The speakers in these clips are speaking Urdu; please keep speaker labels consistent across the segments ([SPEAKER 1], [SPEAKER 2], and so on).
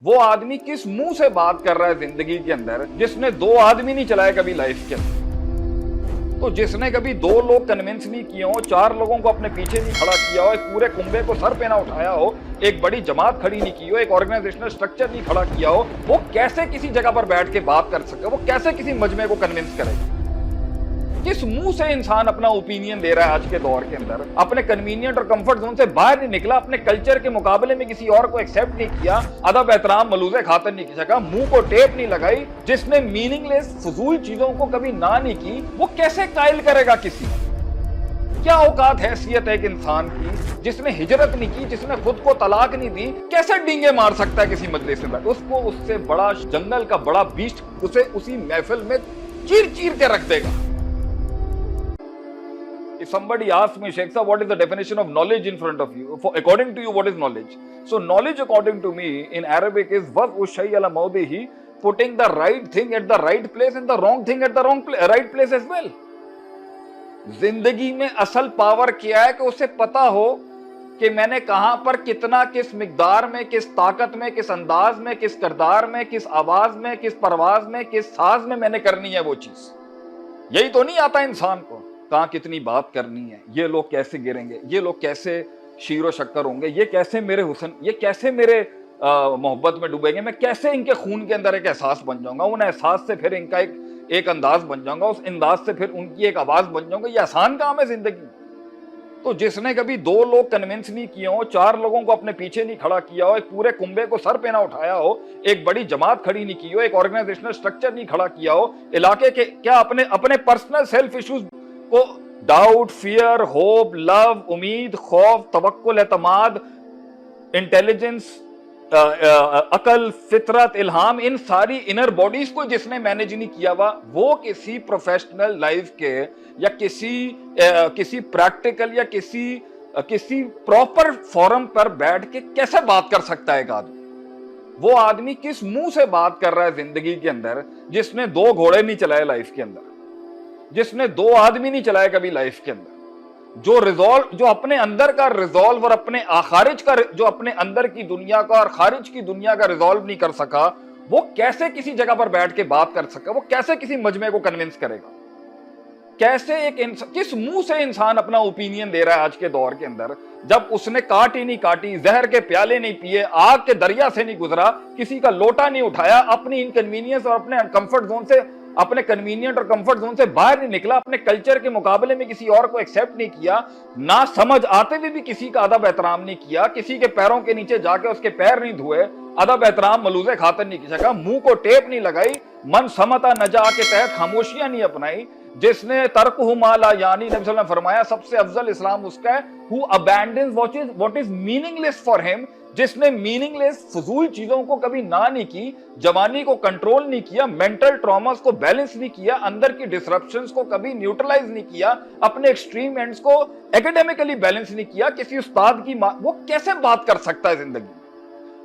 [SPEAKER 1] وہ آدمی کس منہ سے بات کر رہا ہے زندگی کے اندر جس نے 2 آدمی نہیں چلائے کبھی لائف کے اندر؟ تو جس نے کبھی 2 لوگ کنونس نہیں کیے ہو، 4 لوگوں کو اپنے پیچھے نہیں کھڑا کیا ہو، ایک پورے کنبے کو سر پہ نہ اٹھایا ہو، ایک بڑی جماعت کھڑی نہیں کی ہو، ایک آرگنائزیشنل سٹرکچر نہیں کھڑا کیا ہو، وہ کیسے کسی جگہ پر بیٹھ کے بات کر سکے؟ وہ کیسے کسی مجمع کو کنونس کرے گا؟ کس منہ سے انسان اپنا اوپینین دے رہا ہے آج کے دور کے اندر؟ اپنے کنوینئنٹ اور کمفرٹ زون سے باہر نہیں نکلا، اپنے کلچر کے مقابلے میں کسی اور کو ایکسیپٹ نہیں کیا، ادب احترام ملوزے خاطر نہیں کی سکا، منہ کو ٹیپ نہیں لگائی، جس نے میننگ لیس فضول چیزوں کو کبھی نہ نہیں کی، وہ کیسے قائل کرے گا کسی؟ کیا اوقات حیثیت ہے ایک انسان کی جس نے ہجرت نہیں کی، جس نے خود کو طلاق نہیں دی، کیسے ڈینگے مار سکتا ہے کسی مجلس میں بیٹھ؟ اس کو اس سے بڑا جنگل کا بڑا بیسٹ اسے اسی محفل میں چیر چیر کے رکھ دے گا۔ If somebody asks me, Sheikh Sahab, what is the definition of knowledge in front of you? According to you, what is knowledge? So knowledge, according to me, in Arabic is وَضْعُ الشَّيْءِ عَلَى مَوْضِعِهِ, putting the right thing at the right place and the wrong thing at the right place as well. زندگی میں اصل پاور کیا ہے کہ اسے پتا ہو کہ میں نے کہاں پر کتنا، کس مقدار میں، کس طاقت میں، کس انداز میں، کس کردار میں، کس آواز میں، کس پرواز میں، کس ساز میں نے کرنی ہے وہ چیز۔ یہی تو نہیں آتا انسان کو، کہاں کتنی بات کرنی ہے، یہ لوگ کیسے گریں گے، یہ لوگ کیسے شیر و شکر ہوں گے، یہ کیسے میرے حسن، یہ کیسے میرے محبت میں ڈوبیں گے، میں کیسے ان کے خون کے اندر ایک احساس بن جاؤں گا، ان احساس سے پھر ان کا ایک انداز بن جاؤں گا، اس انداز سے پھر ان کی ایک آواز بن جاؤں گا۔ یہ آسان کام ہے زندگی۔ تو جس نے کبھی 2 لوگ کنونس نہیں کیے ہو، 4 لوگوں کو اپنے پیچھے نہیں کھڑا کیا ہو، ایک پورے کنبے کو سر پہ نہ اٹھایا ہو، ایک بڑی جماعت کھڑی نہیں کی ہو، ایک آرگنائزیشنل سٹرکچر نہیں کھڑا کیا ہو، علاقے کے کیا اپنے پرسنل سیلف ایشوز کو ڈاؤٹ، فیئر، ہوپ، لو، امید، خوف، توکل، اعتماد، انٹیلیجنس، عقل، فطرت، الہام، ان ساری انر باڈیز کو جس نے مینج نہیں کیا ہوا، وہ کسی پروفیشنل لائف کے یا کسی پریکٹیکل یا کسی پراپر فورم پر بیٹھ کے کیسے بات کر سکتا ہے ایک آدمی؟ وہ آدمی کس منہ سے بات کر رہا ہے زندگی کے اندر جس نے 2 گھوڑے نہیں چلائے لائف کے اندر، جس نے 2 آدمی نہیں چلائے کبھی لائف کے اندر، جو اپنے اندر کا ریزالو اور اپنے خارج کا، جو اپنے اندر کی دنیا کا اور خارج کی دنیا کا ریزالو نہیں کر سکا، وہ کیسے کسی جگہ پر بیٹھ کے بات کر سکا؟ وہ کیسے کسی مجمع کو کنونس کرے گا؟ کیسے کس منہ سے انسان اپنا اوپینین دے رہا ہے آج کے دور کے اندر، جب اس نے کاٹ ہی نہیں کاٹی، زہر کے پیالے نہیں پیے، آگ کے دریا سے نہیں گزرا، کسی کا لوٹا نہیں اٹھایا، اپنی انکنوینئنس اور اپنے کمفرٹ زون سے، اپنے کنوینئنٹ اور کمفرٹ زون سے باہر نہیں نکلا، اپنے کلچر کے مقابلے میں کسی اور کو ایکسیپٹ نہیں کیا، نہ سمجھ آتے ہوئے بھی کسی کا ادب احترام نہیں کیا، کسی کے پیروں کے نیچے جا کے اس کے پیر نہیں دھوئے، ادب احترام ملوزے خاطر نہیں کی سکا، منہ کو ٹیپ نہیں لگائی، من سمتا نجا کے تحت خاموشیاں نہیں اپنائی، جس نے ترکہ ما لا یعنی، نبی صلی اللہ علیہ وسلم فرمایا سب سے افضل اسلام اس کا ہے who abandons what is meaningless for him، جس نے میننگ لیس فضول چیزوں کو کبھی نہیں کی، جوانی کو کنٹرول نہیں کیا، مینٹل ٹراماز کو بیلنس نہیں کیا، اندر کی ڈسرپشنز کو کبھی نیوٹرلائز نہیں کیا، اپنے ایکسٹریم اینڈز کو ایکیڈیمکلی بیلنس نہیں کیا، کسی استاد کی وہ کیسے بات کر سکتا ہے زندگی؟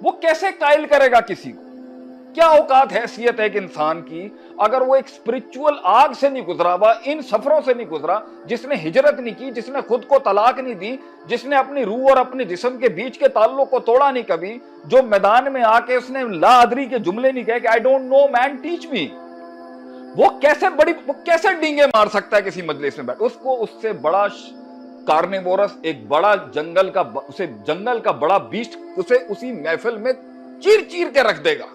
[SPEAKER 1] وہ کیسے قائل کرے گا کسی کو؟ کیا اوقات حیثیت ہے ایک انسان کی اگر وہ ایک اسپرچول آگ سے نہیں گزرا ہوا، ان سفروں سے نہیں گزرا، جس نے ہجرت نہیں کی، جس نے خود کو طلاق نہیں دی، جس نے اپنی روح اور اپنے جسم کے بیچ کے تعلق کو توڑا نہیں کبھی، جو میدان میں آ کے اس نے لا ادری کے جملے نہیں کہے کہ I don't know man teach me، وہ کیسے ڈینگے مار سکتا ہے کسی مجلس میں بیٹھ؟ اس سے بڑا کارنیورس، ایک بڑا جنگل کا بڑا بیسٹ اسے اسی محفل میں چیر چیر کے رکھ دے گا۔